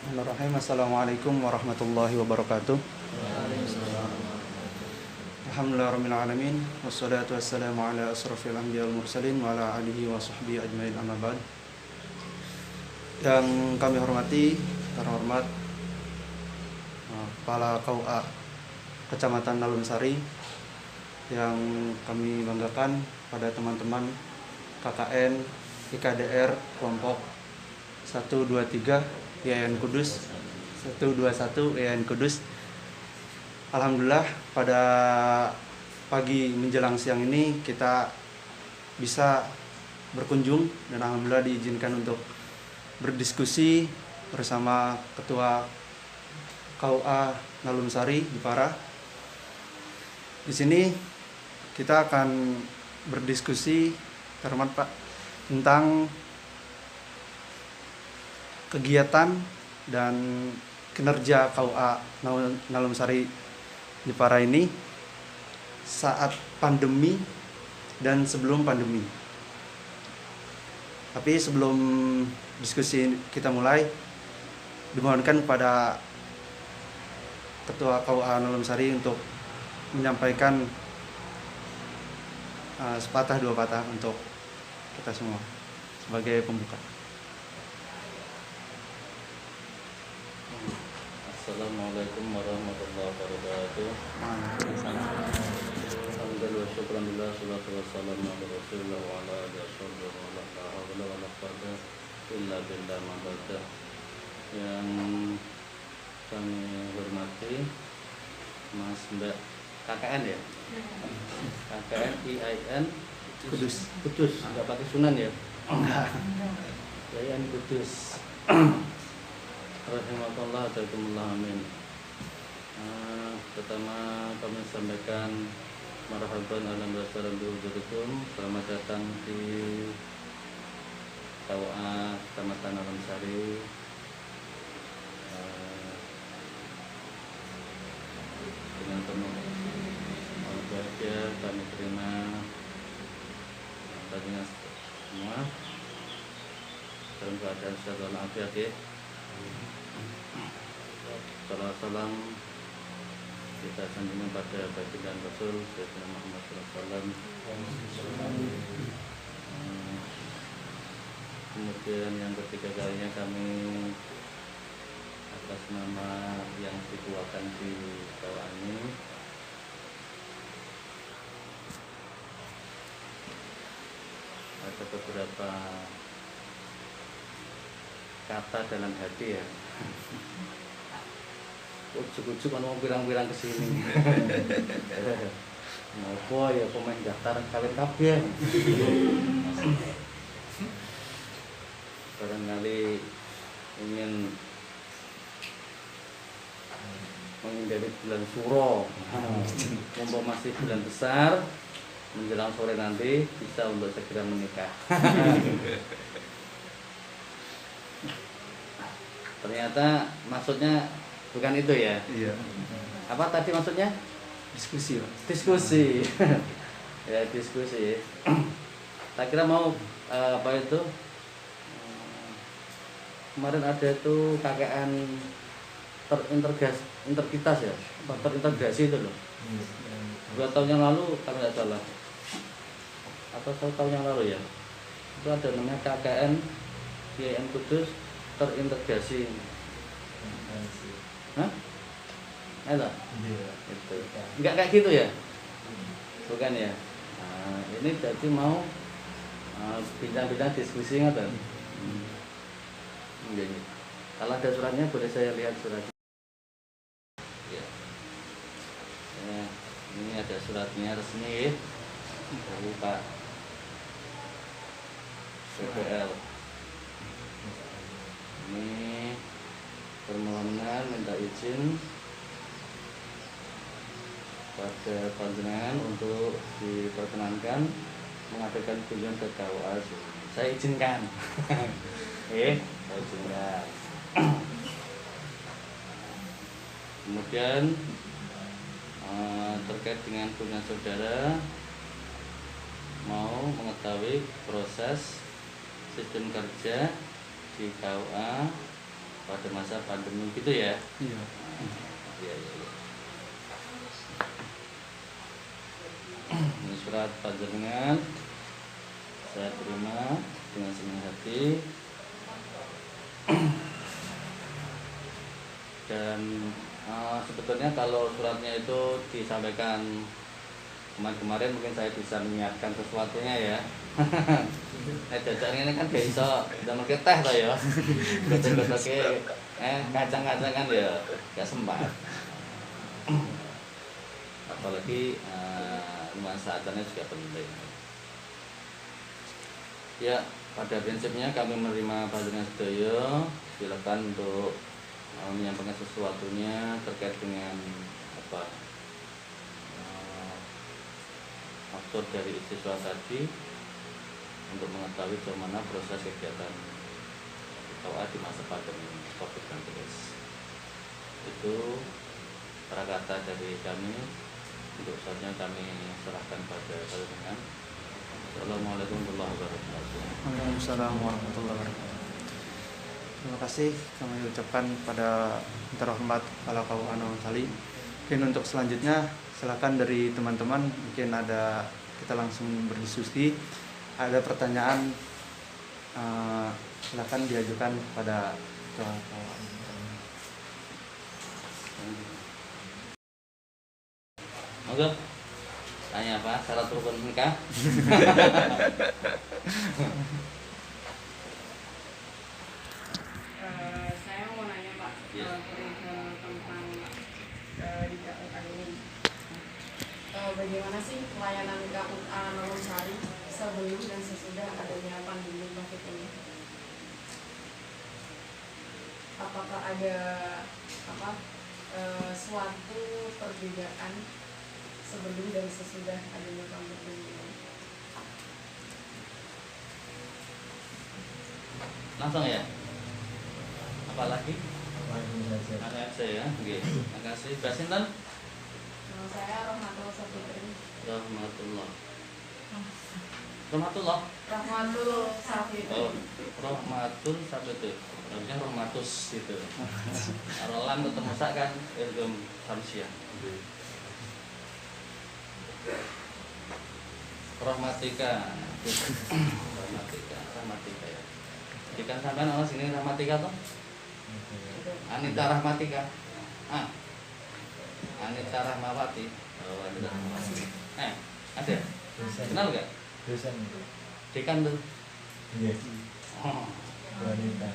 Bismillahirrahmanirrahim. Assalamualaikum warahmatullahi wabarakatuh. Alhamdulillahirabbil alamin wassalatu wassalamu ala asrofil anbiya wal mursalin wa ala alihi wa sahbihi ajmain amma ba'd. Yang kami hormati, terhormat Kepala KUA Kecamatan Nalumsari, yang kami banggakan pada teman-teman KKN IKDR kelompok 123 IAIN Kudus 121 IAIN Kudus. Alhamdulillah pada pagi menjelang siang ini kita bisa berkunjung dan alhamdulillah diizinkan untuk berdiskusi bersama Ketua KUA Nalumsari Jepara. Di sini kita akan berdiskusi, terhormat Pak, tentang kegiatan dan kinerja KUA Nalumsari Jepara ini saat pandemi dan sebelum pandemi. Tapi sebelum diskusi kita mulai, dimohonkan kepada Ketua KUA Nalumsari untuk menyampaikan sepatah dua patah untuk kita semua sebagai pembuka. Assalamualaikum warahmatullahi wabarakatuh. Alhamdulillah, syukurillah, salatu wassalamu ala rasulillah wa ala alihi washabbihi wa la hawla wa la quwwata illa billah ma ba'da. Yang kami hormati Mas Mbak KKN ya? KKN IAIN Kudus. Enggak pakai sunan ya? IAIN Kudus. Rahimahullah ta'ala, amin. Pertama kami sampaikan marhaban alam wasalam biwujudkum. Selamat datang di KUA Kecamatan Nalumsari. Dengan penuh bahagia kami terima tadinya semua dalam keadaan sehat walafiat ya. Salam kita sanjungan pada baginda Rasul Sayyidina Muhammad SAW. Kemudian yang ketiga kalinya kami atas nama yang dituakan di KUA ini ada beberapa kata dalam hati ya. Ujuk-ujuk kan mau pirang-pirang kesini. Ngopo ya pemain daftar kawin kabeh. Barangkali ingin menghindari bulan Suro. Mumpung masih bulan besar, menjelang sore nanti bisa untuk segera menikah. Ternyata maksudnya bukan itu ya? Iya. Apa tadi maksudnya? Diskusi, Pak. Diskusi. Ya, diskusi. Tak kira mau apa itu? Kemarin ada itu KKN terintegrasi ya? Terintegrasi itu loh. 2 tahun yang lalu kalau nggak salah. Atau 1 tahun yang lalu ya? Itu ada namanya KKN IAIN Kudus terintegrasi. Hah? Itu? Itu. Enggak kayak gitu ya? Bukan ya? Nah, ini jadi mau bincang-bincang diskusi nggak? Jadi, kalau ada suratnya boleh saya lihat suratnya. Ya. Ya, ini ada suratnya resmi dari Pak PPL. Ini permohonan minta izin pada panjenengan untuk diperkenankan mengadakan kunjungan ke KUA. Saya izinkan. Saya izinkan. Kemudian terkait dengan kunjungan saudara mau mengetahui proses sistem kerja di KUA pada masa pandemi gitu ya. Iya. Iya. Ini surat panjenengan saya terima dengan senang hati. Dan sebetulnya kalau suratnya itu disampaikan kemarin mungkin saya bisa menyiapkan sesuatunya ya. Jajan ini kan gak iso ndamel teh to ya. Betul-betul kacang-kacangan ya gak sempat. Apalagi manfaatnya juga penting. Ya, pada prinsipnya kami menerima panjenengan sedaya. Silakan untuk menyampaikan sesuatunya terkait dengan apa maksud dari isi surat tadi, untuk mengetahui bagaimana proses kegiatan KUA di masa pandemi COVID-19. Itu kata dari kami. Untuk saatnya kami serahkan pada panjenengan. Assalamualaikum warahmatullahi wabarakatuh. Waalaikumsalam warahmatullahi wabarakatuh. Terima kasih kami ucapkan pada yang terhormat Kepala KUA Nawang Sari. Mungkin untuk selanjutnya silakan dari teman-teman, mungkin ada, kita langsung berdiskusi. Ada pertanyaan silakan diajukan pada Ketua KUA. Oke. Tanya apa? Syarat rukun nikah? Saya mau nanya Pak, perihal tentang di KUA ini. Bagaimana sih pelayanan KUA Nawang Sari sebelum dan sesudah adanya pandemi COVID ini? Apakah ada suatu perbedaan sebelum dan sesudah adanya pandemi ini? Langsung ya? Apalagi? Anak saya, oke. Terima kasih. Mbak Sinten? Nama saya Rahmatul Safitri. Rahmatullah. Rahmatul Safitri. Oh, Rahmatul Safitri. Harusnya Rahmatus gitu. Rolam ketemu sak kan Irgum Samsiah. Rahmatika ya. Jika sampean ana sini Rahmatika toh? Anita Rahmatika. Anita Rahmawati. Oh, Anita Rahmawati. Ada? Kenal enggak? Dosen. Dekan tuh. Iya. Oh, Wanita.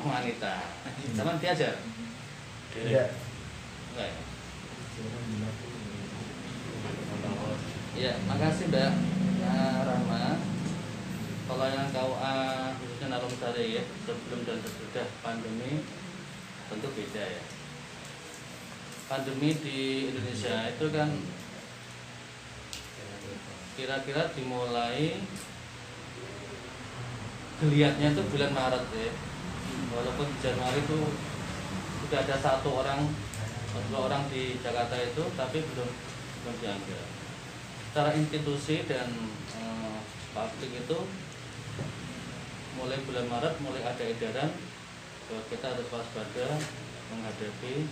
Wanita. Sama diajar? Iya. Enggak ya? Ya, makasih Mbak Rahma. Kalau yang KUA khususnya Nawang Sari ya, sebelum dan sesudah pandemi tentu beda ya. Pandemi di Indonesia itu kan kira-kira dimulai geliatnya itu bulan Maret ya. Walaupun di Januari itu sudah ada 1 orang atau 2 orang di Jakarta itu, tapi belum dianggap. Secara institusi dan publik itu mulai bulan Maret mulai ada edaran bahwa kita harus waspada menghadapi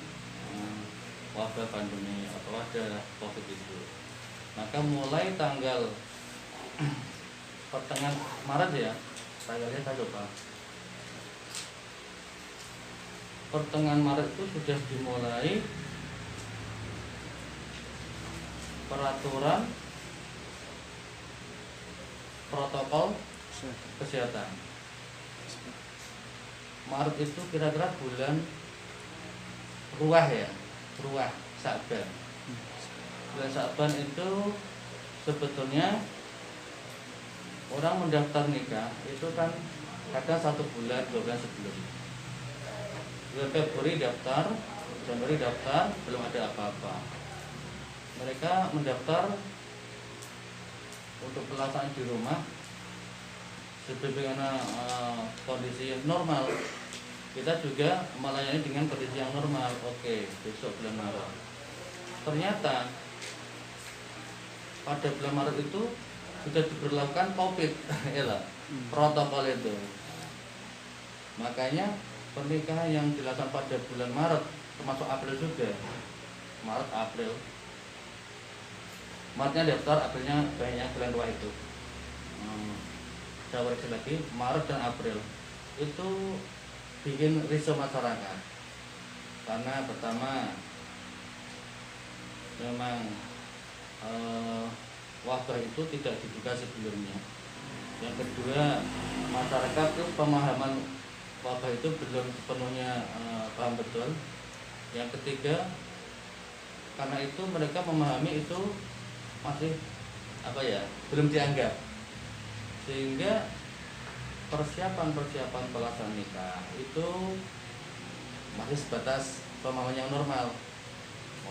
wabah pandemi atau wabah COVID itu. Maka mulai tanggal pertengahan Maret ya, tanggalnya saya lupa. Pertengahan Maret itu sudah dimulai peraturan protokol kesehatan. Maret itu kira-kira bulan Ruah Sa'ban. Bulan Sa'ban itu sebetulnya orang mendaftar nikah itu kan kadang 1 bulan, 2 bulan sebelum. Bulan Februari daftar, Januari daftar, belum ada apa-apa. Mereka mendaftar untuk pelaksanaan di rumah sebagaimana kondisi yang normal. Kita juga melayani dengan kondisi yang normal. Oke, besok bulan Maret. Ternyata pada bulan Maret itu sudah diberlakukan COVID, protokol itu. Makanya pernikahan yang dilakukan pada bulan Maret, termasuk April juga, Maret April, Maretnya daftar, Aprilnya banyak bulan tua itu. Saya koreksi lagi, Maret dan April itu bikin risau masyarakat karena pertama memang wabah itu tidak dibuka sebelumnya. Yang kedua, masyarakat itu pemahaman wabah itu belum sepenuhnya paham betul. Yang ketiga, karena itu mereka memahami itu masih belum dianggap, sehingga persiapan pelaksanaan nikah itu masih sebatas pemahaman yang normal.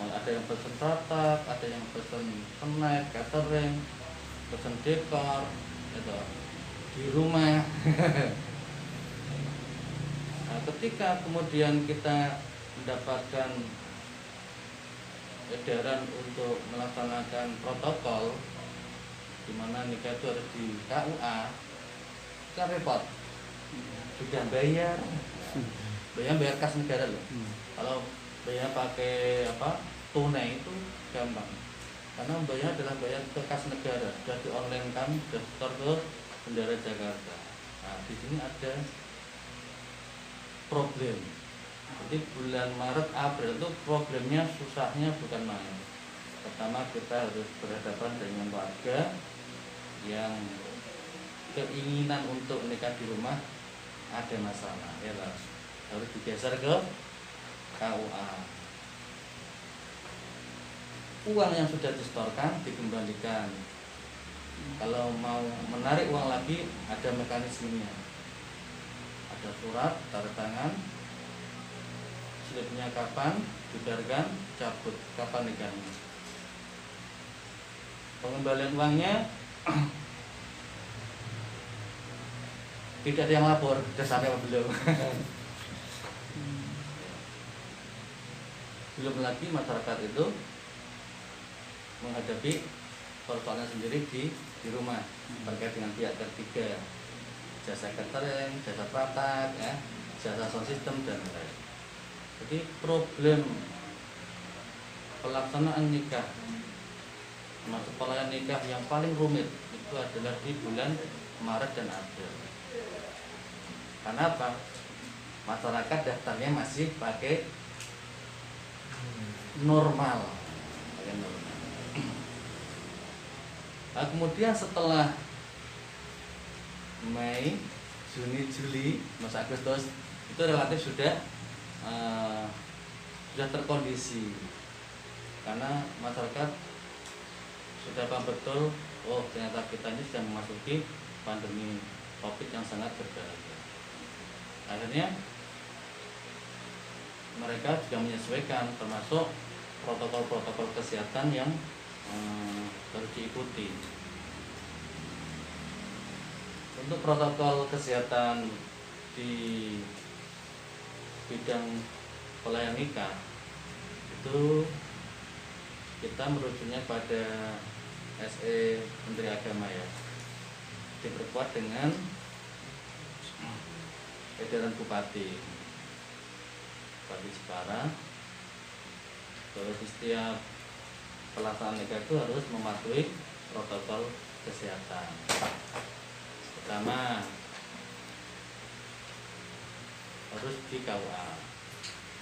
Ada yang pesen tatak, ada yang pesen snack, catering, pesen dekor, gitu, di rumah. Nah, ketika kemudian kita mendapatkan edaran untuk melaksanakan protokol, di mana nikah itu harus di KUA, kan repot. Sudah bayar kas negara loh. Kalau bayar pakai tunai itu gampang, karena bayar adalah bayar ke kas negara, sudah di online kan, sudah setor ke Bendara Jakarta. Nah, di sini ada problem. Jadi bulan Maret April itu problemnya, susahnya bukan main. Pertama, kita harus berhadapan dengan warga yang keinginan untuk menikah di rumah ada masalah, ya harus digeser ke KUA. Uang yang sudah disetorkan dikembalikan. Kalau mau menarik uang lagi ada mekanismenya. Ada surat tanda tangan, slipnya kapan dibayarkan, cabut kapan nikahnya. Pengembalian uangnya tidak ada yang lapor, sudah sampai apa belum. Belum lagi masyarakat itu menghadapi persoalan sendiri di rumah terkait dengan pihak ketiga, jasa catering, jasa pratak, jasa sound system dan lain-lain. Jadi problem pelaksanaan nikah, termasuk pelayanan nikah yang paling rumit itu adalah di bulan Maret dan April. Karena apa? Masyarakat daftarnya masih pakai normal. Nah, kemudian setelah Mei, Juni, Juli, Mas Agustus itu relatif sudah terkondisi, karena masyarakat sudah paham betul, oh ternyata kita ini sedang memasuki pandemi COVID yang sangat berbahaya. Akhirnya mereka juga menyesuaikan, termasuk protokol-protokol kesehatan yang harus diikuti. Untuk protokol kesehatan di bidang pelayanan nikah itu kita merujuknya pada SE Menteri Agama, ya, diperkuat dengan edaran Bupati Jepara, bahwa setiap pelaksanaan nikah itu harus mematuhi protokol kesehatan. Pertama, harus di KUA.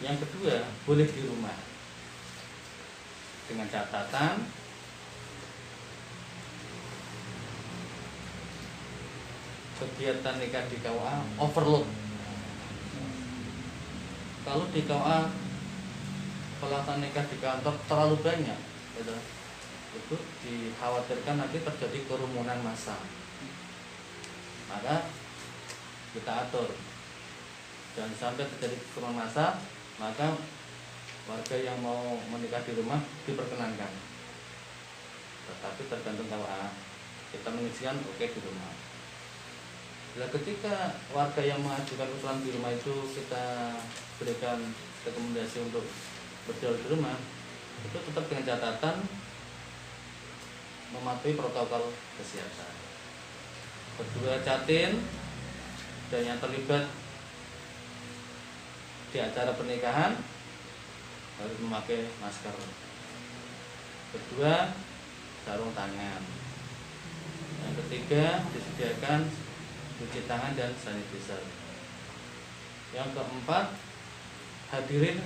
Yang kedua, boleh di rumah, dengan catatan kegiatan nikah di KUA overload. Kalau di KUA pelaksanaan nikah di kantor terlalu banyak, itu dikhawatirkan nanti terjadi kerumunan massa. Maka kita atur dan sampai terjadi kerumunan massa, maka warga yang mau menikah di rumah diperkenankan. Tetapi tergantung KUA, kita mengizinkan oke di rumah. Bila ketika warga yang mengajukan usulan di rumah itu kita berikan rekomendasi untuk berjual di rumah, itu tetap dengan catatan mematuhi protokol kesehatan. Kedua, Catin dan yang terlibat di acara pernikahan harus memakai masker. Kedua, sarung tangan. Yang ketiga, disediakan cuci tangan dan sanitizer. Yang keempat, hadirin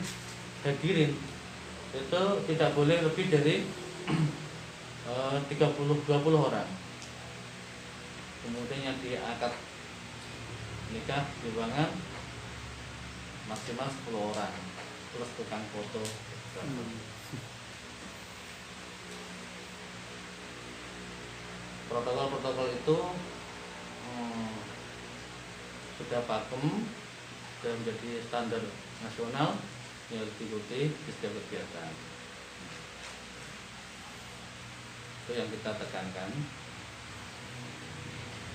itu tidak boleh lebih dari 20 orang. Kemudian yang di akad nikah di ruangan maksimal 10 orang plus tukang foto. Protokol-protokol itu sudah pakem dan menjadi standar nasional yang harus diikuti di setiap kegiatan. Itu yang kita tekankan.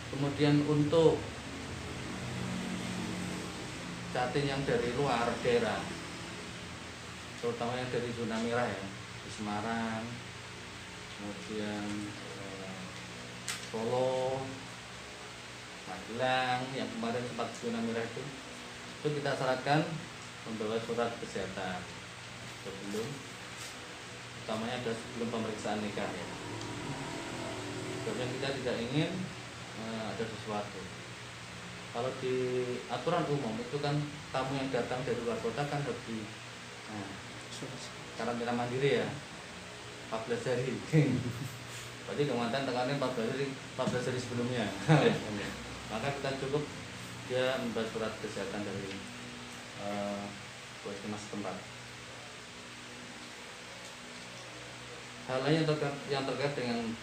Kemudian untuk catin yang dari luar daerah, terutama yang dari zona merah ya, di Semarang, kemudian Solo, Magelang, yang kemarin sempat zona merah itu kita syaratkan membawa surat kesehatan sebelum, utamanya ada sebelum pemeriksaan nikah ya. Karena kita tidak ingin ada sesuatu. Kalau di aturan umum itu kan tamu yang datang dari luar kota kan harus di karantina mandiri ya, 14 hari. Berarti kemantan tekannya 14 hari sebelumnya. Maka kita cukup dia membawa surat kesehatan dari puskesmas tempat. Hal lain yang terkait dengan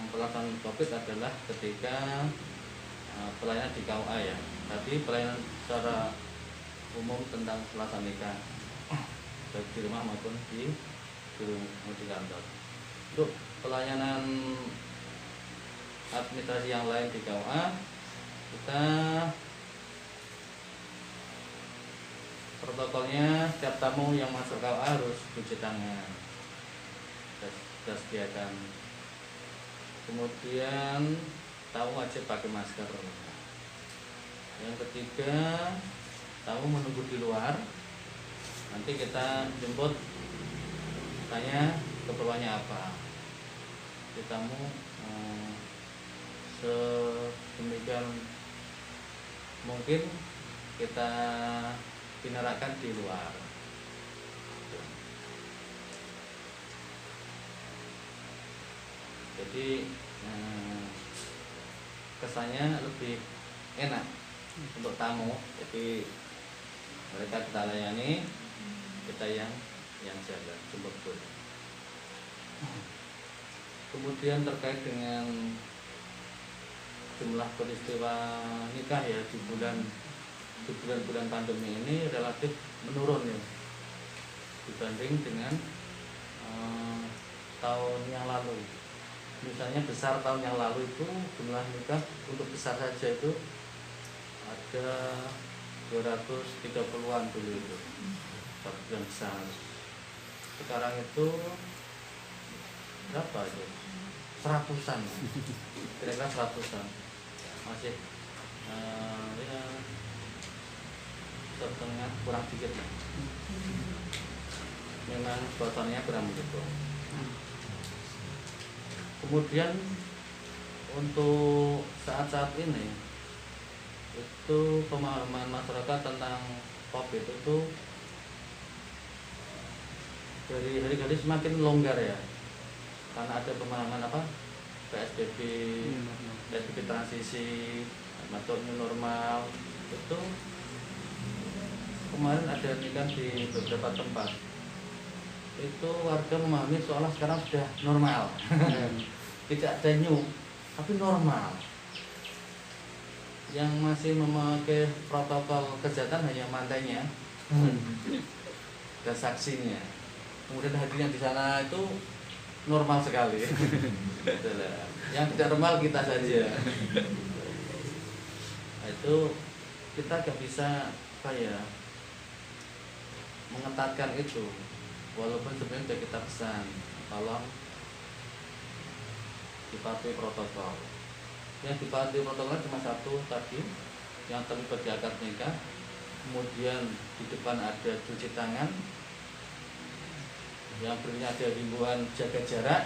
pelaksanaan COVID adalah ketika pelayanan di KUA ya. Tadi pelayanan secara umum tentang pelaksanaan nikah baik di rumah maupun di kantor. Untuk pelayanan administrasi yang lain di KUA, kita protokolnya setiap tamu yang masuk KUA harus cuci tangan, kita sediakan. Kemudian tamu wajib pakai masker. Yang ketiga, tamu menunggu di luar. Nanti kita jemput, tanya keperluannya apa. Jadi tamu sedemikian mungkin kita binarakan di luar. Jadi kesannya lebih enak untuk tamu. Jadi mereka kita layani, kita yang jaga jemput. Kemudian terkait dengan jumlah peristiwa nikah ya di bulan-bulan pandemi ini relatif menurun ya dibanding dengan tahun yang lalu. Misalnya besar tahun yang lalu itu jumlah nikah untuk besar saja itu ada 230-an dulu itu yang besar. Sekarang itu berapa itu? 100-an, kira-kira 100-an masih ya setengah kurang dikit lah. Memang suasananya kurang begitu. Kemudian untuk saat-saat ini itu pemahaman masyarakat tentang COVID itu dari hari ke hari semakin longgar ya, karena ada pemahaman PSBB transisi masuk new normal. Itu kemarin ada nikah di beberapa tempat itu warga memahami seolah sekarang sudah normal. Tidak ada new tapi normal. Yang masih memakai protokol kesehatan hanya mantainya dan saksinya. Kemudian hadirnya di sana itu normal sekali. Yang tidak normal kita saja. Nah, itu kita gak bisa mengetatkan itu. Walaupun sebenarnya sudah kita pesan, tolong dipatuhi protokol. Yang dipatuhi protokol cuma satu tadi, yang terlibat di akad nikah kemudian di depan ada cuci tangan, yang berikutnya ada himbauan jaga jarak,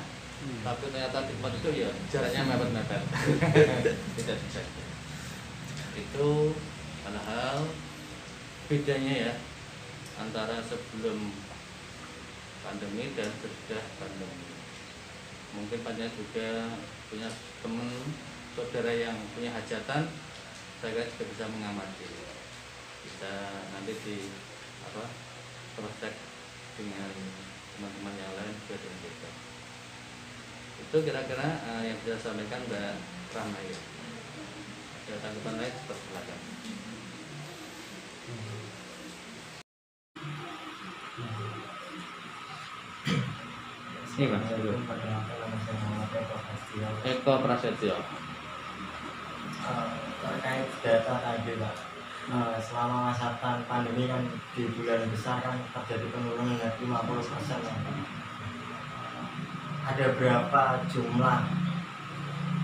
tapi ternyata di tempat itu ya jaraknya mepet-mepet. Tidak dijaga. Itu padahal bedanya ya antara sebelum pandemi dan sesudah pandemi. Mungkin panjang juga punya teman saudara yang punya hajatan, saya kira juga bisa mengamati, bisa nanti di cross check dengan teman-teman yang lain juga dengan kita. Itu kira-kira yang bisa saya sampaikan Mbak Rahma ya. Ada tanggapan lain silakan. Ini Mas, Eko Prasetyo. Terkait data tadi Pak, selama masa pandemi kan di bulan besar kan terjadi penurunan dari 50% ya. Ada berapa jumlah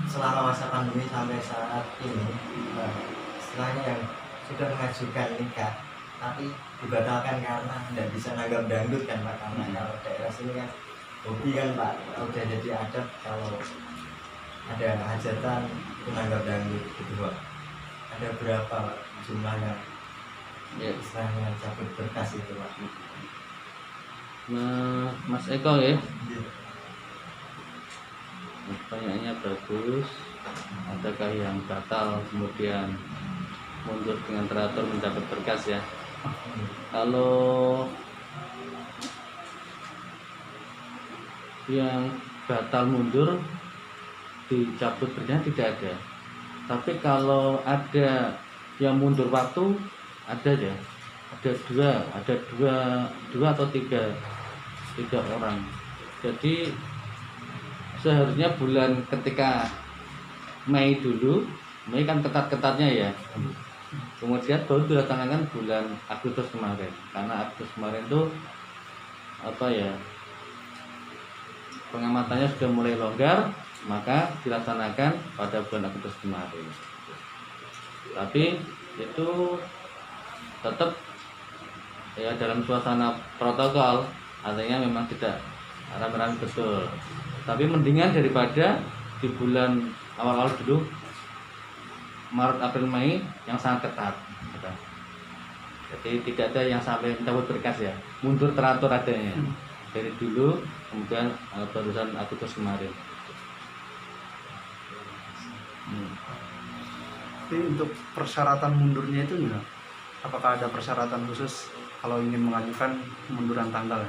selama masa pandemi sampai saat ini istilahnya yang sudah mengajukan nikah tapi dibatalkan karena tidak bisa nanggap dangdut kan Pak, karena kalau daerah sini kan hobi kan Pak, udah jadi adat kalau ada hajatan itu nanggap dangdut gitu Pak. Ada berapa Pak jumlahnya Ya. istilahnya cabut berkas itu Pak? Nah, Mas Eko ya, Iya. pertanyaannya bagus. Adakah yang batal kemudian mundur dengan teratur mendapat berkas ya? Kalau yang batal mundur dicabut berkasnya tidak ada. Tapi kalau ada yang mundur waktu ada ya. Ada dua atau tiga orang. Jadi seharusnya bulan ketika Mei dulu, Mei kan ketat-ketatnya ya. Kemudian baru dilaksanakan bulan Agustus kemarin. Karena Agustus kemarin tuh pengamatannya sudah mulai longgar, maka dilaksanakan pada bulan Agustus kemarin. Tapi itu tetap ya dalam suasana protokol, artinya memang tidak rame-rame betul. Tapi mendingan daripada di bulan awal-awal dulu Maret, April, Mei yang sangat ketat. Jadi tidak ada yang sampai mencabut berkas ya, mundur teratur adanya dari dulu, kemudian barusan Agustus kemarin. Tapi untuk persyaratan mundurnya itu gimana? Apakah ada persyaratan khusus kalau ingin mengajukan munduran tanggal?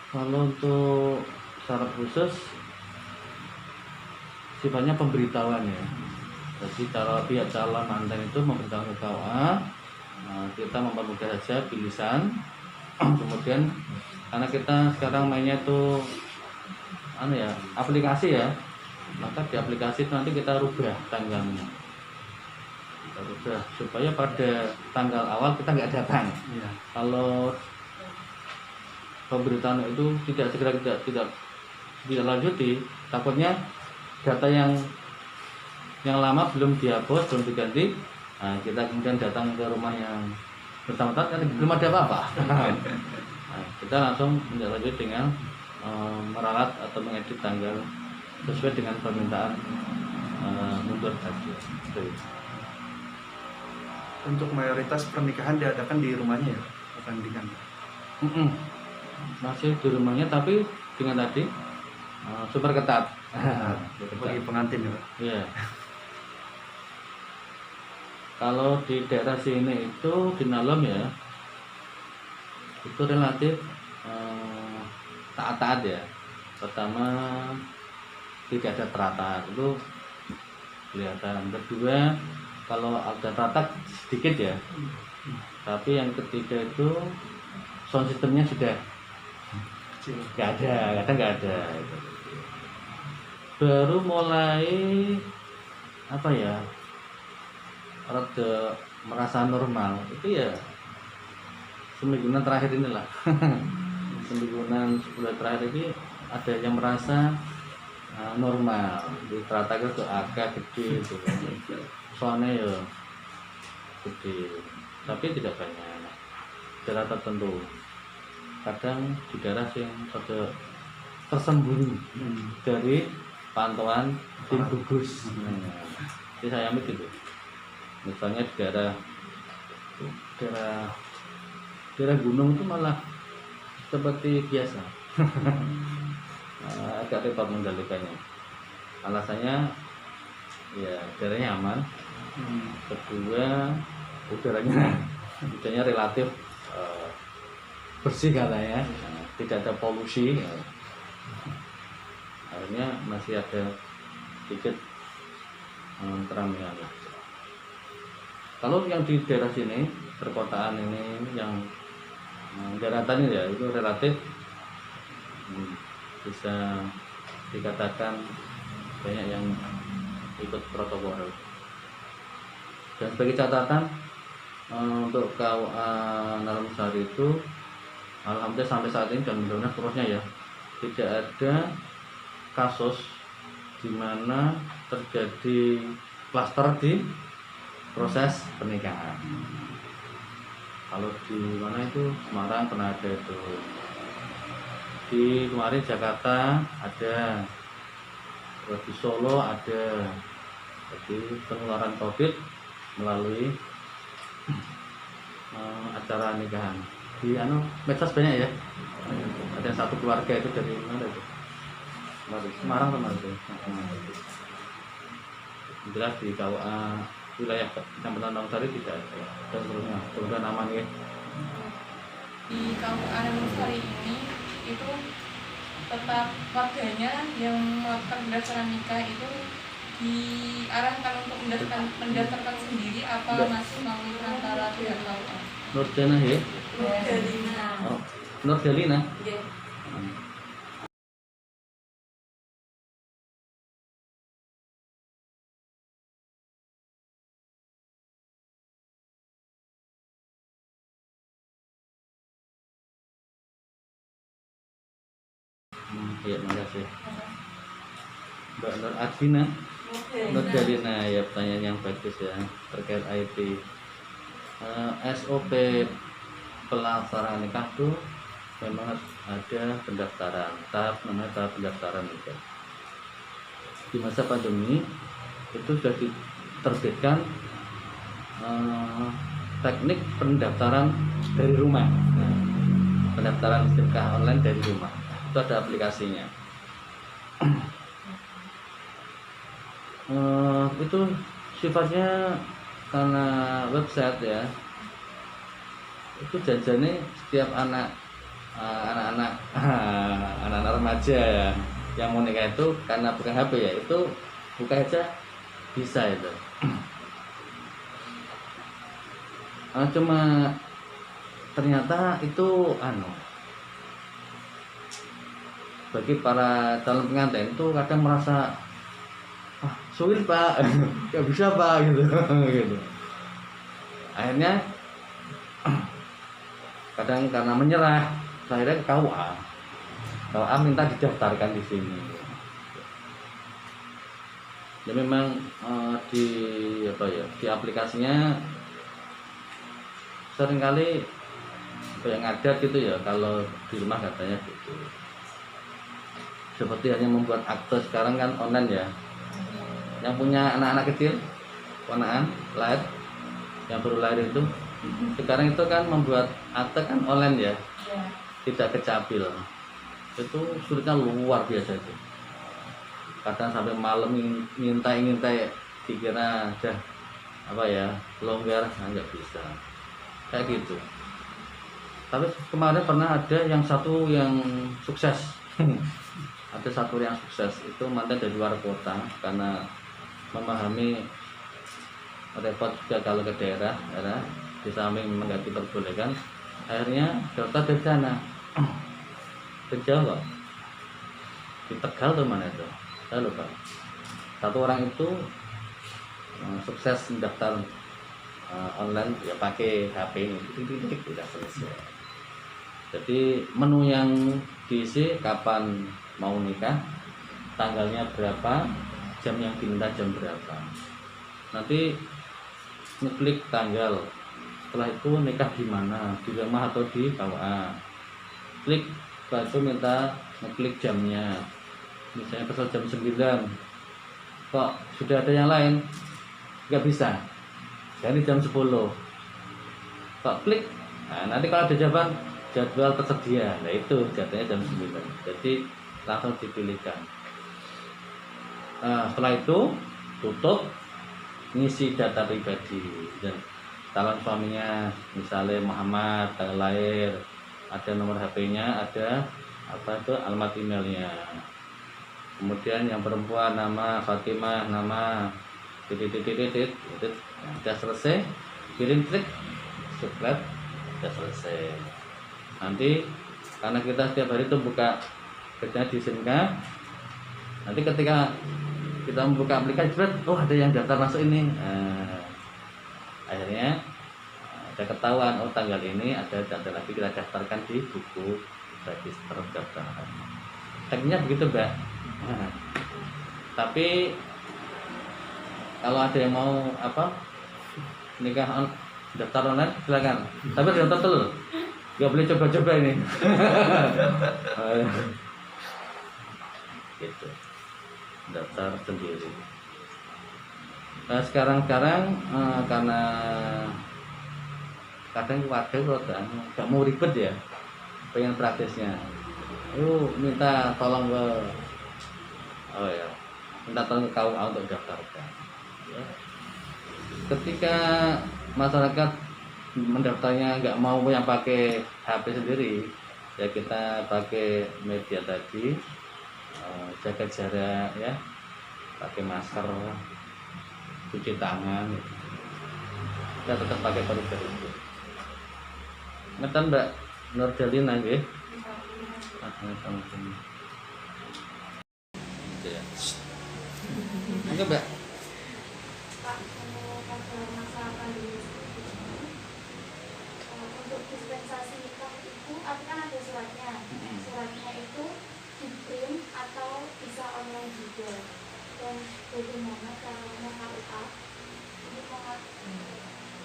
Kalau untuk syarat khusus sifatnya pemberitahuan ya. Jadi cara pihak calon mantan itu memberitahukan ke KUA, kita mempermudah saja bilisan. Kemudian karena kita sekarang mainnya itu aplikasi ya, maka di aplikasi itu nanti kita rubah tanggalnya, kita rubah supaya pada tanggal awal kita nggak datang. Iya. Kalau pemberitaan itu tidak lanjuti, takutnya data yang lama belum dihapus, belum diganti, kita kemudian datang ke rumah yang bersangkutan kan belum ada apa-apa. Kita langsung menindaklanjuti dengan meralat atau mengedit tanggal sesuai dengan permintaan mundur tadi. Untuk mayoritas pernikahan diadakan di rumahnya ya, bukan di kantor. Masih di rumahnya tapi dengan tadi super ketat. Bagi pengantin ya Pak? Iya. Kalau di daerah sini itu di Nalom ya, itu relatif taat-taat ya. Pertama tidak ada teratak, itu kelihatan. Kedua kalau ada teratak sedikit ya. Tapi yang ketiga itu sound systemnya sudah nggak ada, kadang nggak ada. Baru mulai rada merasa normal itu ya semingguan terakhir inilah. Semingguan sebulan terakhir ini ada yang merasa normal. Di teratak itu agak gede itu. Soalnya ya gede, tapi tidak banyak. Daerah tertentu, kadang di daerah yang tersembunyi dari pantauan tim gugus. Jadi saya ambil gitu. Misalnya di daerah gunung itu malah seperti biasa. Agak repot mengendalikannya. Alasannya ya daerahnya aman. Kedua udaranya relatif bersih katanya, tidak ada polusi. Akhirnya masih ada sedikit keramaian. Kalau yang di daerah sini perkotaan ini yang daratan ya itu relatif bisa dikatakan banyak yang ikut protokol. Dan sebagai catatan untuk KUA Naramsari itu alhamdulillah sampai saat ini dan mudah-mudahan seterusnya ya tidak ada kasus di mana terjadi klaster di proses pernikahan. Kalau di mana itu Semarang pernah ada itu, di kemarin Jakarta ada, di Solo ada. Jadi penularan COVID melalui acara nikahan di medsos banyak ya. Ada satu keluarga itu dari mana itu? Semarang teman itu. Jelas di KUA wilayah Kecamatan Naramsari tidak ada. Dan seluruhnya aman ya. Di KUA Naramsari ini itu tetap warganya yang melakukan pendaftaran nikah itu diarahkan untuk mendaftarkan sendiri apa masih melalui perantara pihak KUA? Nurdana ya? Nurdalina. Oh, Nurdalina? Iya. Iya, makasih. Mbak Nur Adina, Nurdalina ya, pertanyaan yang bagus ya terkait IT. SOP pelaksanaan nikah itu memang ada pendaftaran, namanya tahap pendaftaran nikah. Di masa pandemi itu sudah diterbitkan teknik pendaftaran dari rumah. Pendaftaran nikah online dari rumah. Itu ada aplikasinya. Itu sifatnya karena website ya, itu janjinya setiap anak-anak remaja ya, yang mau nikah itu karena bukan HP ya, itu buka aja bisa itu. Cuma ternyata itu bagi para calon pengantin itu kadang merasa sulit pak, nggak bisa pak gitu. Gitu. Akhirnya kadang karena menyerah, akhirnya ke KUA minta didaftarkan di sini. Ya memang di aplikasinya seringkali yang ada gitu ya, kalau di rumah katanya gitu. Seperti hanya membuat akte sekarang kan online ya. Yang punya anak-anak kecil, ponaan, lahir, yang baru lahir itu, sekarang itu kan membuat akte kan online ya, tidak kecapil. Itu sulitnya luar biasa itu. Kadang sampai malam ngintai, dikira aja longgar, nggak bisa. Kayak gitu. Tapi kemarin pernah ada yang satu yang sukses. Ada satu yang sukses itu mantan dari luar kota, karena memahami repot juga kalau ke daerah di samping memang nggak diperbolehkan, akhirnya daftar dari sana ke Jawa, di Tegal tuh mana itu saya lupa. Satu orang itu sukses mendaftar online ya pakai HP ini, udah selesai. Jadi menu yang diisi kapan mau nikah, tanggalnya berapa, jam yang diminta jam berapa. Nanti ngeklik tanggal, setelah itu nikah di mana, di rumah atau di KUA, klik, setelah itu minta ngeklik jamnya, misalnya pesawat jam 9, kok sudah ada yang lain, nggak bisa, jadi jam 10, kok klik, nah nanti kalau ada jawaban jadwal tersedia, nah itu jatuhnya jam 9, jadi langsung dipilihkan. Setelah itu tutup, ngisi data pribadi dan calon suaminya, misalnya Muhammad, tanggal lahir, ada nomor HP-nya, ada apa itu alamat emailnya. Kemudian yang perempuan nama Fatimah, nama titik, sudah selesai, kirim klik, subscribe, sudah selesai. Nanti karena kita setiap hari itu buka kerja di SIMK, nanti ketika kita membuka aplikasi, oh ada yang daftar masuk ini, akhirnya ada ketahuan, oh tanggal ini ada daftar lagi, kita daftarkan di buku register pendaftaran. Tekniknya begitu, Mbak. Tapi kalau ada yang mau nikah daftar online silakan, tapi daftar dulu, nggak boleh coba-coba ini. Gitu, daftar sendiri. Nah, sekarang karena kadang warga nggak mau ribet ya, pengen praktisnya, minta tolong minta tolong ke KUA untuk daftarkan. Ya. Ketika masyarakat mendaftarnya nggak mau yang pakai HP sendiri, ya kita pakai media tadi, jaga jarak ya, pakai masker, cuci tangan, kita tetap pakai koridor itu. Ngeten Mbak Nur Jalina nggih. Enggak Mbak. Pak, pada masa pandemi ini, untuk dispensasi nikah itu kan ada suratnya. Suratnya itu di print atau bisa online juga. Dan bagaimana caranya KUA untuk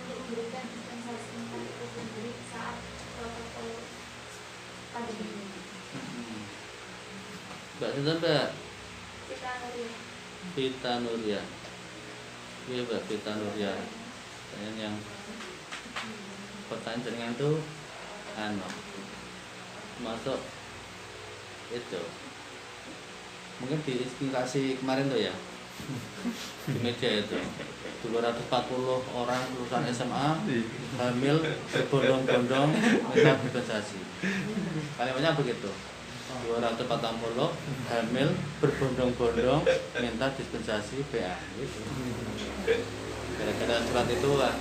memberikan dispensasi nikah itu sendiri saat protokol pandemi ini? Mbak Sinten Mbak? Kita Nuria. Vita Nuria. Iya Mbak Vita Nuria. Yang pertanyaan jaringan itu masuk itu mungkin diinspirasi kemarin tuh ya di media itu 240 orang lulusan SMA hamil berbondong-bondong minta dispensasi, kalimatnya begitu, 240 hamil berbondong-bondong minta dispensasi PA gitu. Gara-gara surat itu lah,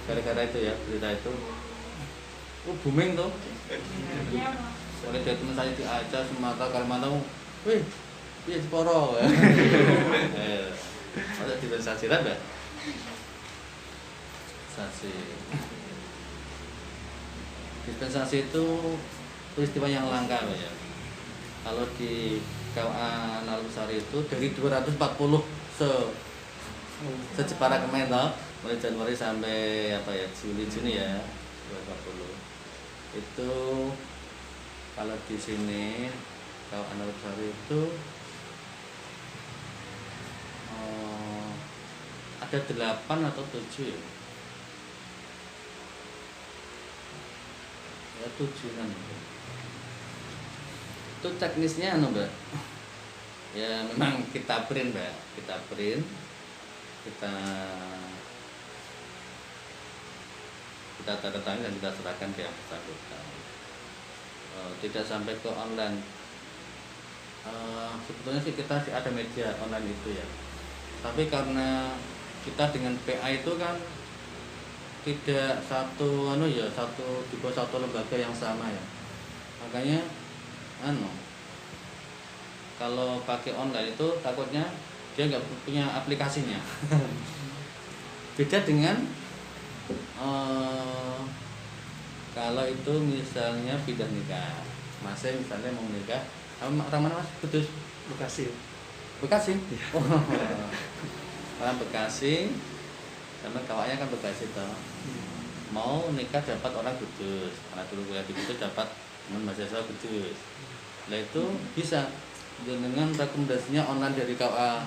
gara-gara itu ya, berita itu booming tuh. Oleh dari teman saya di Aceh, Sumatera, Kalimantan, wih, iya Jeporo. Ada dispensasi lah, Mbak. Dispensasi itu peristiwa yang langka, Mbak ya. Kalau di KUA Nalusari itu dari 240 sejepara kemarin toh, mulai Januari sampai Juni ya 240. Itu kalau di sini KUA Nalusari itu ada 8 atau 7 ya. Ya 7 kan. Itu teknisnya Mbak. Ya memang kita print Mbak, kita tanda tangan dan kita serahkan ke yang bersangkutan. Tidak sampai ke online. Sebetulnya sih kita ada media online itu ya. Tapi karena kita dengan PA itu kan tidak di bawah satu lembaga yang sama ya. Makanya kalau pakai online itu takutnya dia nggak punya aplikasinya. Beda dengan kalau itu misalnya pindah nikah, masnya misalnya mau menikah, mana Mas? Kudus? Bekasi. Bekasi? Oh, orang Bekasi karena kawannya kan berkasih toh. Mau nikah dapat orang Kudus, karena dulu kuliah di Kudus dapat teman mahasiswa Kudus. Nah itu bisa dengan rekomendasinya online dari KUA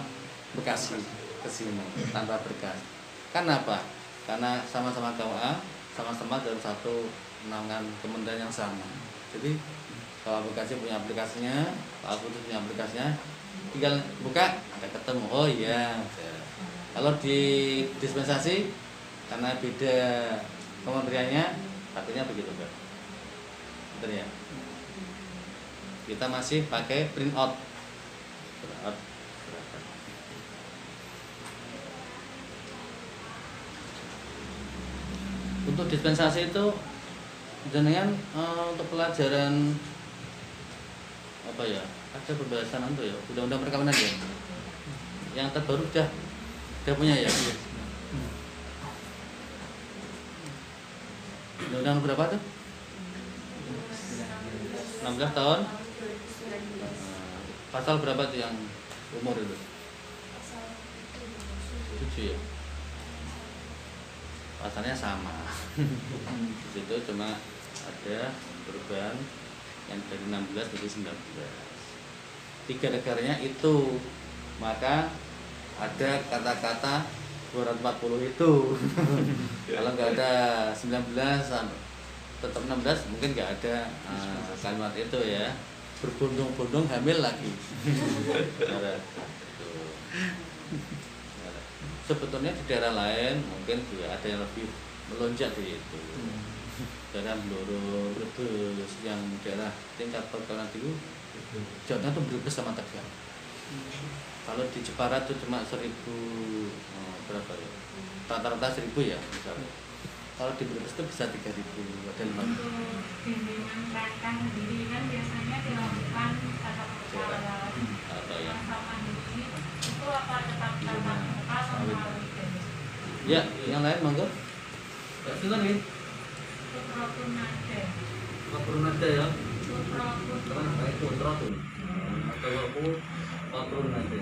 Bekasi ke sini tanpa berkas. Kenapa? Karena sama-sama KUA, sama-sama dalam satu naungan kementerian yang sama. Jadi kalau Bekasi punya aplikasinya, Pak Kudus punya aplikasinya, tinggal buka ada ketemu. Oh iya. Kalau di dispensasi karena beda kementeriannya, artinya begitu Pak. Betul ya? Kita masih pakai print out. Untuk dispensasi itu jenengan untuk pelajaran apa ya? Ada pembahasan itu ya, undang-undang perkawinan ya. Yang terbaru udah punya ya. Undang-undang berapa tuh? 16 tahun. Pasal berapa tuh yang umur itu? 7 ya. Pasalnya sama. Di situ cuma ada perubahan yang dari 16 menjadi 19. 3 negaranya itu. Maka ada kata-kata 240 itu. Kalau nggak ada 19 tetap 16 mungkin nggak ada kalimat itu ya. Berbondong-bondong hamil lagi. Sebetulnya di daerah lain mungkin juga ada yang lebih melonjak di itu. Daerah Blora, Brebes, yang daerah tingkat perkawinan itu jauhnya tuh Brebes sama Tegal. Kalau di Jepara tuh cuma 1000 berapa ya? Rata-rata 1000 ya misalnya. Kalau di Brebes itu bisa 3000 ada 5. Untuk bimbingan peranikah sendiri kan biasanya dilakukan tatap muka atau ya. masa pandemi itu apa tetap tatap muka atau melalui daring? Ya, yang lain monggo. Ya, silakan nih. Putra Tunade. Patrunada ya. Putra Tunade. Apa itu Patrun? Atau aku Patrunada.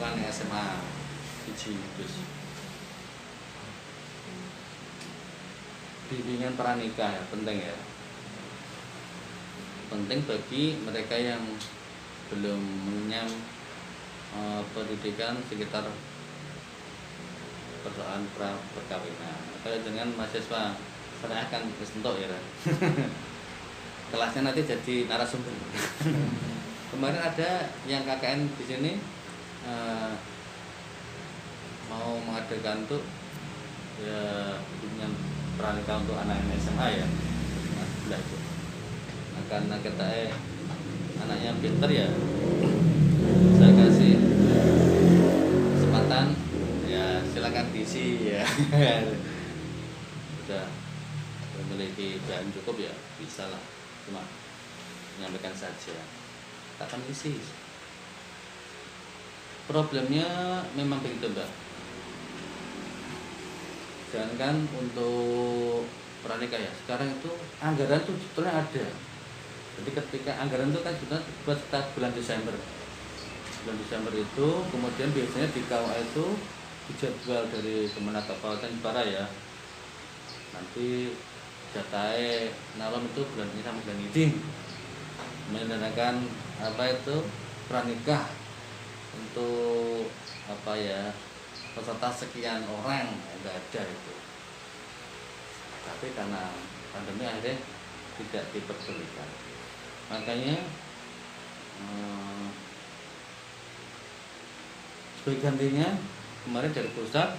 Sekarang SMA biji terus bimbingan pranikah ya, penting ya, penting bagi mereka yang belum mengenyam pendidikan sekitar persoalan perkawinan. Kalau dengan mahasiswa saya akan kesentuh ya kelasnya nanti jadi narasumber. Kemarin ada yang KKN di sini mau mengadakan tuh ya bimbingan pranikah untuk anak SMA ya, itu. Nah, karena kita anaknya pinter ya, saya kasih kesempatan ya, silakan diisi ya. Sudah memiliki bahan cukup ya, bisa lah, cuma menyampaikan saja. Tak akan isi. Problemnya memang begitu Mbak. Jangan untuk pranikah ya, sekarang itu anggaran itu sebetulnya ada. Jadi ketika anggaran itu kan sebetulnya buat bulan Desember. Bulan Desember itu kemudian biasanya di KUA itu dijadwal dari Kemenak Kabupaten Jepara ya. Nanti jatahnya nalon itu bulan ini sama bulan ini menandakan apa itu pranikah untuk apa ya, peserta sekian orang, enggak ada itu. Tapi karena pandemi akhirnya tidak diperbolehkan. Makanya sebagai gantinya kemarin dari pusat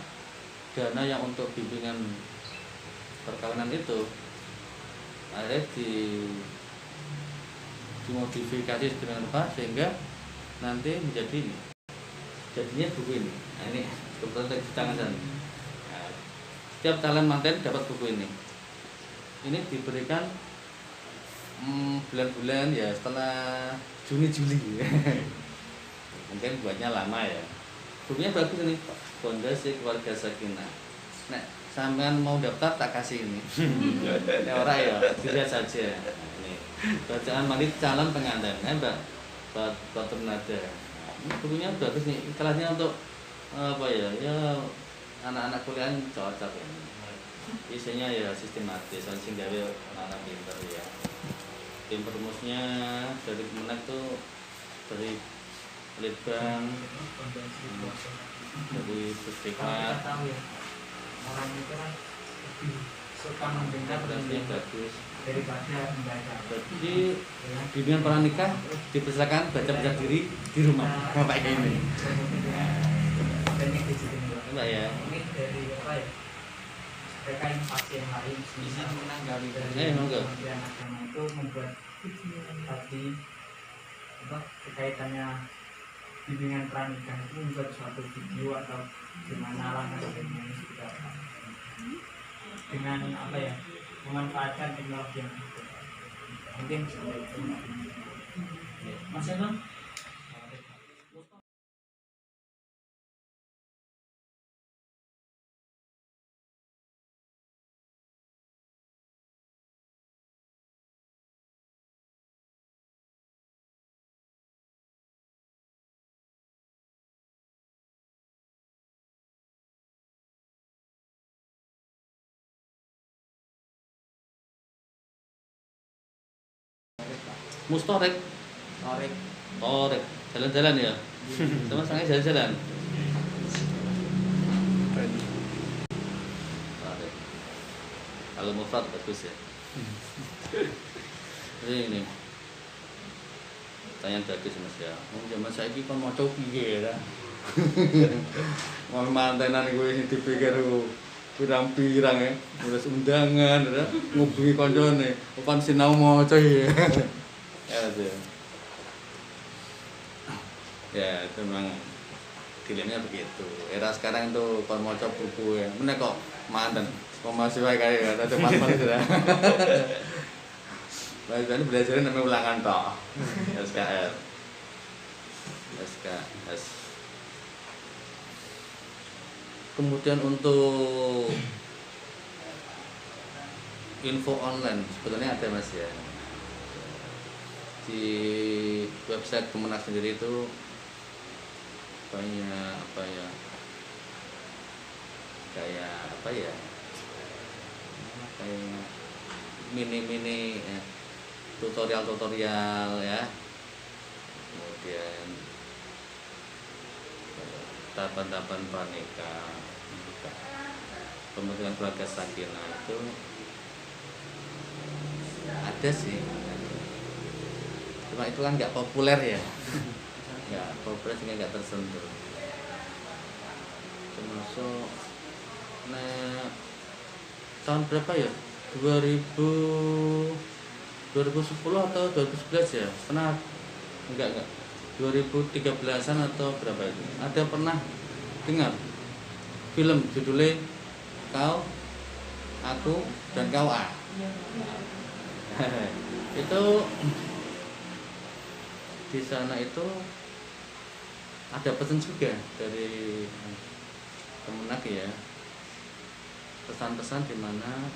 dana yang untuk bimbingan perkawinan itu akhirnya dimodifikasi dengan apa sehingga nanti menjadi ini, jadinya buku ini. Nah, ini kebetulan di tangan saya. Nah, setiap calon manten dapat buku ini. Ini diberikan bulan-bulan ya setelah Juni Juli. Mungkin buatnya lama ya. Bukunya bagus ini, Fondasi Keluarga Sakinah. Nek sampean mau daftar tak kasih ini. Ya ora ya, dilihat saja. Nah, ini bacaan Manik calon pengantin, Mbak. Batur Nada. Ini bukunya bagus nih, kelasnya untuk apa ya? Ya anak-anak kuliah cocok ya. Isinya ya sistematis, sing gawe anak pinter ya. Tim perumusnya dari Kemenak tuh dari Litbang, dari Puskesmas. Tahu ya, orang itu kan lebih suka mendengar Kelasnya bagus. daripada membaca. Jadi bimbingan pranikah dipersilakan baca-baca diri di rumah. Bapak ini. Dan yang di sini Mbak ya. mungkin dari apa ya? Mereka inovasi yang lain bisa menanggapi dari Monggo. Kementerian Agama itu membuat tadi apa kekaitannya bimbingan pranikah itu membuat suatu video atau gimana langkah selanjutnya juga dengan apa ya memanfaatkan teknologi yang ada. Mungkin seperti itu. Mas Emang Mustorek. Torek Torek. Jalan-jalan ya. Sama sange jalan-jalan. Torek. Kalau mufrad bagus ya. Jadi ini pertanyaan bagus Mas ya. Zaman saiki kon maca piye ya. Mau mantenan gue sing dipikir pirang-pirang ya. Nulis undangan ya, ngubungi kancane. Opan sinau maca ya. Ya itu. Ya itu memang dilemnya begitu. Era sekarang itu kon maca buku ya. Mana kok manten mahasiswa kayak ada teman-teman sudah. Bahkan belajarnya namanya ulangan toh. SKS. SKS. Kemudian untuk info online sebetulnya ada Mas ya. Di website Kemenak sendiri itu banyak apa ya? Kayak apa ya? Kayak mini-mini ya, tutorial ya. Kemudian tahapan-tahapan pranikah, pembentukan keluarga sakinah itu ada sih, cuma itu kan nggak populer ya, nggak populer sehingga nggak tersentuh. Termasuk nah tahun berapa ya, 2010 atau 2011 ya, pernah enggak 2013an atau berapa itu, ada pernah dengar film judulnya Kau, Aku, dan Kau A. Itu di sana itu ada pesan juga dari Kemenak ya, pesan-pesan di mana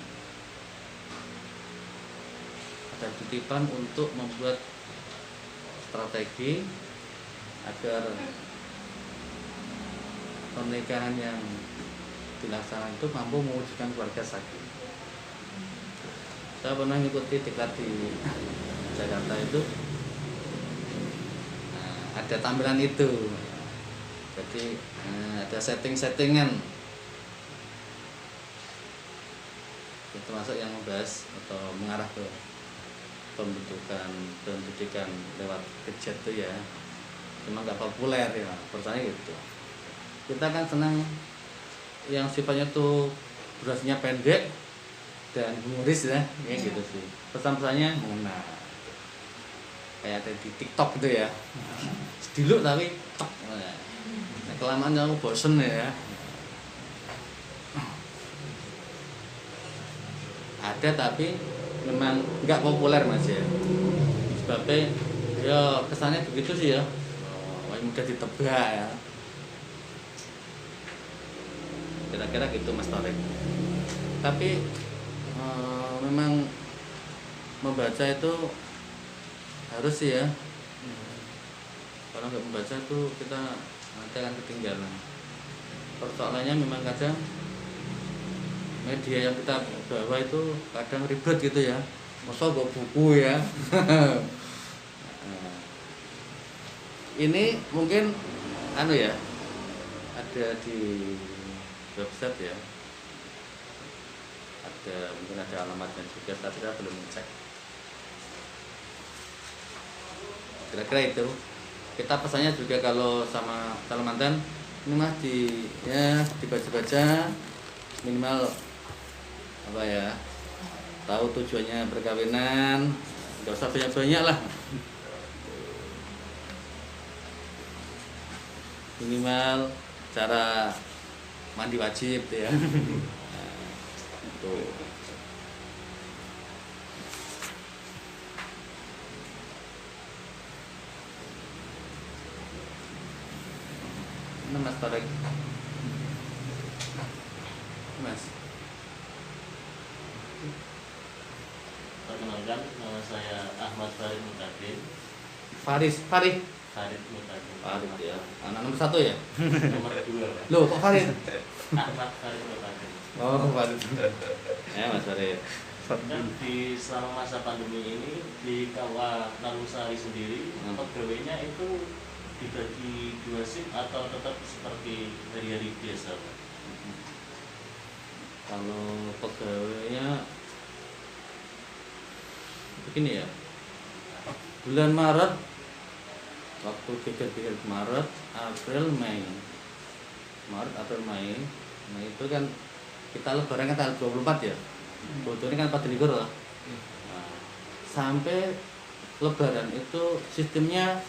ada titipan untuk membuat strategi agar pernikahan yang dilaksanakan itu mampu mewujudkan keluarga sakinah. Saya pernah mengikuti diklat di Jakarta itu, ada tampilan itu. Jadi ada settingan itu masuk yang membahas atau mengarah ke pembentukan pendidikan lewat gadget itu ya, cuma nggak populer ya, pertanyaan gitu. Kita kan senang yang sifatnya tuh durasinya pendek dan humoris ya, kayak gitu sih. Pesan-pesannya mengena, kayak ada di TikTok gitu ya, sediluk tapi tok. Nah, kelamaan kamu bosen ya. Ada tapi memang nggak populer Mas ya. Sebabnya ya kesannya begitu sih ya. Oh, mudah ditebak ya. Kira-kira gitu Mas Tarik. Tapi memang membaca itu harus sih ya. Kalau nggak membaca tuh kita nanti akan ketinggalan. Persoalannya memang kadang media yang kita bawa itu kadang ribet gitu ya. Masa bawa buku ya. Nah, ini mungkin ya ada di website ya, mungkin ada alamatnya juga, tapi saya belum cek. Kira-kira itu kita pesannya juga kalau sama Kalimantan ini mah dibaca-baca minimal tahu tujuannya perkawinan, nggak usah banyak-banyak lah, minimal cara mandi wajib tuh ya. Tuh. Ini Mas Tarik. Mas. Perkenalkan, nama saya Ahmad Farid Mutakin. Farid Mutakin. Farid ya. Anak nomor 1 ya? Nomor 2. Loh, kok Farid? Ahmad Farid Mutakin. Oh, Farid. Ya, Mas Farid. Dan selama masa pandemi ini di KUA Narusari sendiri pegawainya itu dibagi 2 shift atau tetap seperti hari-hari biasa, Pak? Kalau pegawainya begini ya, bulan Maret waktu pikir Maret, April, Mei itu kan kita lebaran kan tanggal 24 ya, sebetulnya kan 4 libur lah. Nah, sampai lebaran itu sistemnya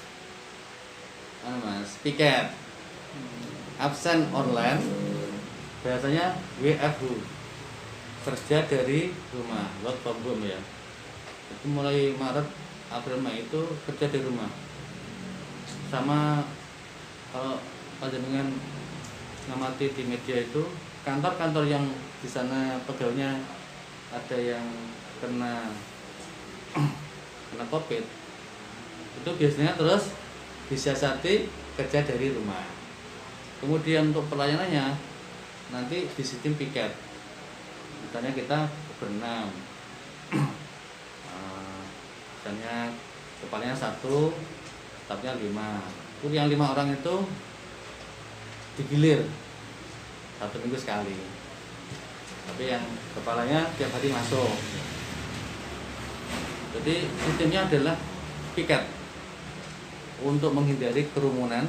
Mas, piket, absen online, biasanya WFH, kerja dari rumah, work from home ya. Itu mulai Maret, April, Mei itu kerja di rumah. Sama kalau panjenengan ngamati di media itu, kantor-kantor yang di sana pegawainya ada yang kena COVID, itu biasanya terus disiasati kerja dari rumah. Kemudian untuk pelayanannya nanti di sistem piket. Misalnya kita berenam, misalnya kepalanya 1, stafnya 5. Untuk yang 5 orang itu digilir 1 minggu sekali. Tapi yang kepalanya tiap hari masuk. Jadi sistemnya adalah piket untuk menghindari kerumunan.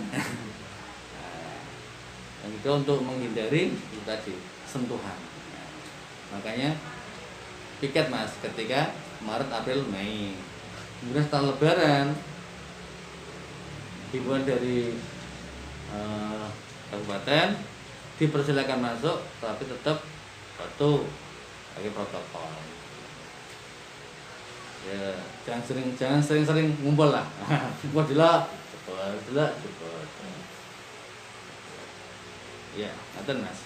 Dan juga untuk menghindari itu tadi sentuhan. Makanya piket Mas ketika Maret, April, Mei. Kemudian setelah Lebaran, himbauan dari kabupaten dipersilakan masuk, tapi tetap patuh pakai protokol. Ya, jangan sering ngumpul lah. Ngumpul cepat. Ya, ngaten Mas.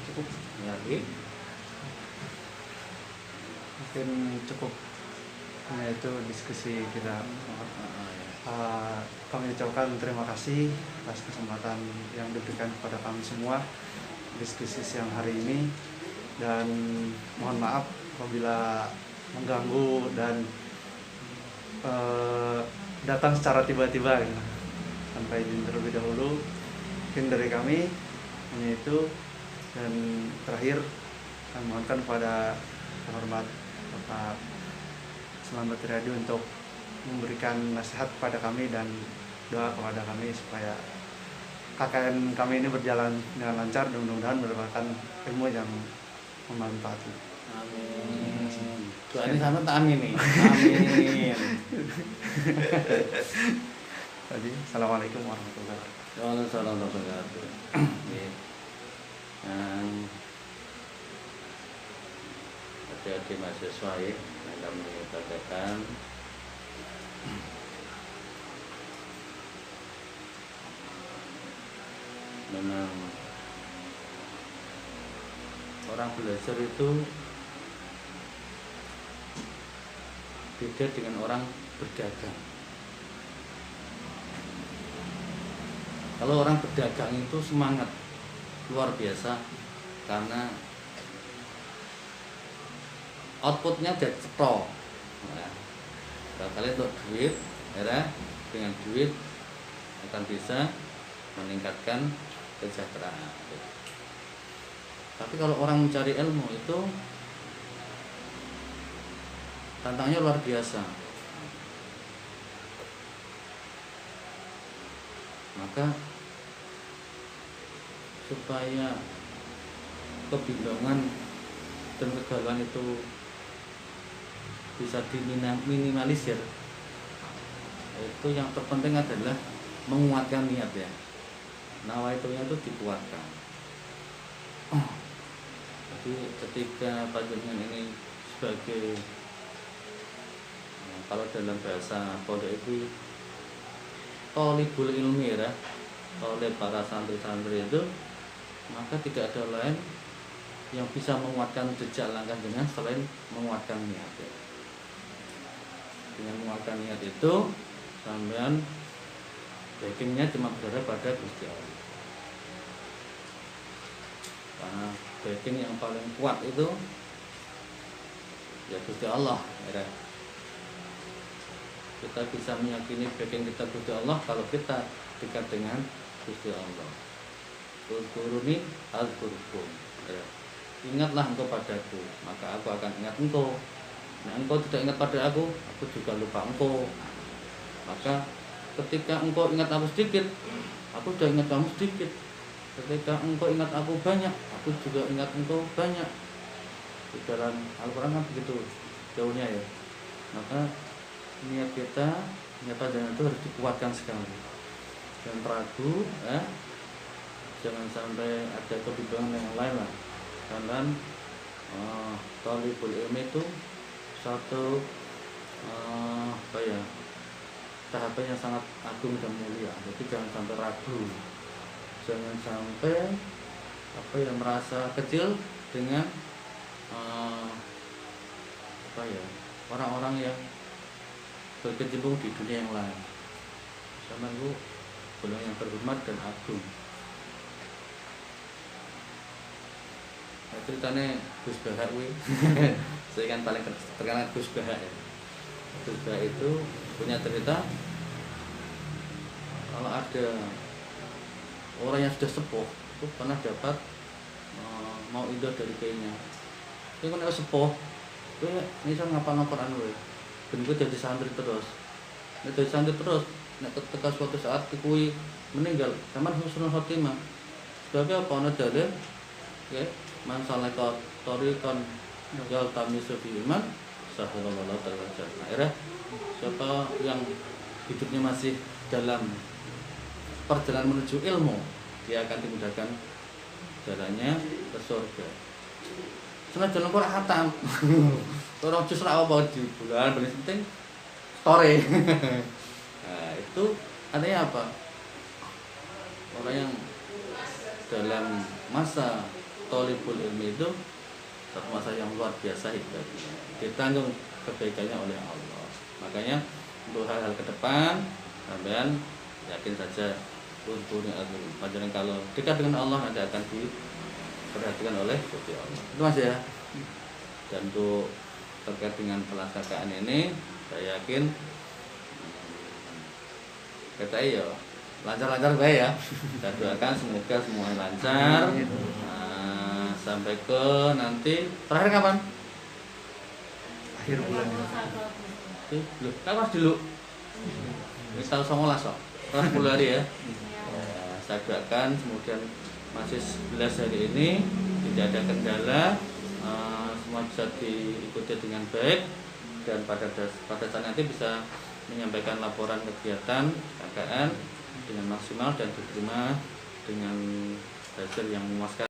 Cukup. Lagi. Mungkin cukup. Hanya itu diskusi kita. Kami ucapkan terima kasih atas kesempatan yang diberikan kepada kami semua diskusi siang hari ini, dan mohon maaf apabila mengganggu dan datang secara tiba-tiba gitu. Sampai izin terlebih dahulu mungkin dari kami hanya itu, dan terakhir kami mohonkan kepada terhormat Bapak Selamat Radio untuk memberikan nasihat kepada kami dan doa kepada kami supaya KKN kami ini berjalan dengan lancar dan mudah-mudahan mendapatkan ilmu yang bermanfaat. Amin. Doa ini sama tak amin nih. Amin. Jadi assalamualaikum warahmatullahi wabarakatuh. Waalaikumsalam warahmatullahi wabarakatuh. Nggih. Adik-adik mahasiswa ya, yang kami banggakan, memang orang belajar itu beda dengan orang berdagang. Kalau orang berdagang itu semangat luar biasa karena outputnya udah cetok. Nah, kalian untuk duit, ya, dengan duit akan bisa meningkatkan kesejahteraan. Tapi kalau orang mencari ilmu itu tantangannya luar biasa. Maka supaya kebingungan dan kegalauan itu bisa diminimalisir, itu yang terpenting adalah menguatkan niat ya. Nawaitunya itu dikuatkan. Jadi ketika panjenengan ini sebagai, kalau dalam bahasa pondok itu thalibul ilmi ya, oleh para santri-santri itu, maka tidak ada lain yang bisa menguatkan jejak langkah dengan selain menguatkan niat ya. Dengan menguatkan niat itu sampean backingnya cuma berada pada Gusti Allah. Karena backing yang paling kuat itu ya Gusti Allah ya. Kita bisa meyakini backing kita Gusti Allah kalau kita dekat dengan Gusti Allah. Uzkuruni azkurkum ya. Ingatlah engkau padaku, maka aku akan ingat engkau. Nah, engkau tidak ingat pada aku juga lupa engkau. Maka ketika engkau ingat aku sedikit, aku sudah ingat kamu sedikit. Ketika engkau ingat aku banyak, aku juga ingat engkau banyak. Di dalam Al-Quran kan begitu jauhnya ya. Maka niat kita, niat panjenengan itu harus dikuatkan sekali. Jangan ragu, ya. Jangan sampai ada kebimbangan yang lain lah. Karena thalibul ilmi itu satu tahapan yang sangat agung dan mulia. Jadi jangan sampai ragu, jangan sampai merasa kecil dengan orang-orang yang berkecimpung di dunia yang lain. Sama itu golongan yang terhormat dan agung. Nah, ceritanya Gus Bahak saya kan paling terkenal Gus Bahak ya. Gus Bahak itu punya cerita kalau ada orang yang sudah sepuh itu pernah dapat mau idoh dari kayaknya. Itu kan sepuh, itu bisa ngapal Quran gue, dan gue jadi santri terus. Nek jadi santri terus, nek ketika suatu saat kui meninggal, sama husnul khotimah. Sebabnya apa? Ana dalil, ya, man salaka tariqan yaltamisu fi iman, sahallallahu ta'ala jannah. Akhirnya siapa yang hidupnya masih dalam perjalanan menuju ilmu, dia akan dimudahkan jalannya ke surga. Sebenarnya jalan kurang hatam, orang justru apa di bulan paling penting story. Nah, itu artinya apa? Orang yang dalam masa thalibul ilmi itu satu masa yang luar biasa hebat, ditanggung kebaikannya oleh Allah. Makanya untuk hal-hal ke depan sampean yakin saja untuk panjenengan kalau dekat dengan Allah nanti akan diperhatikan oleh Gusti Allah. Itu Mas ya. Dan untuk terkait dengan pelaksanaan ini saya yakin kita ya lancar-lancar baik ya. Kita doakan semoga semuanya lancar. Sampai ke nanti terakhir kapan? Akhir bulan ini. Loh, kapan dulu? Ini tahun 19 kok. 10 hari ya. Saya doakan kemudian masih 11 hari ini tidak ada kendala, semua bisa diikuti dengan baik dan pada saat nanti bisa menyampaikan laporan kegiatan KKN dengan maksimal dan diterima dengan hasil yang memuaskan.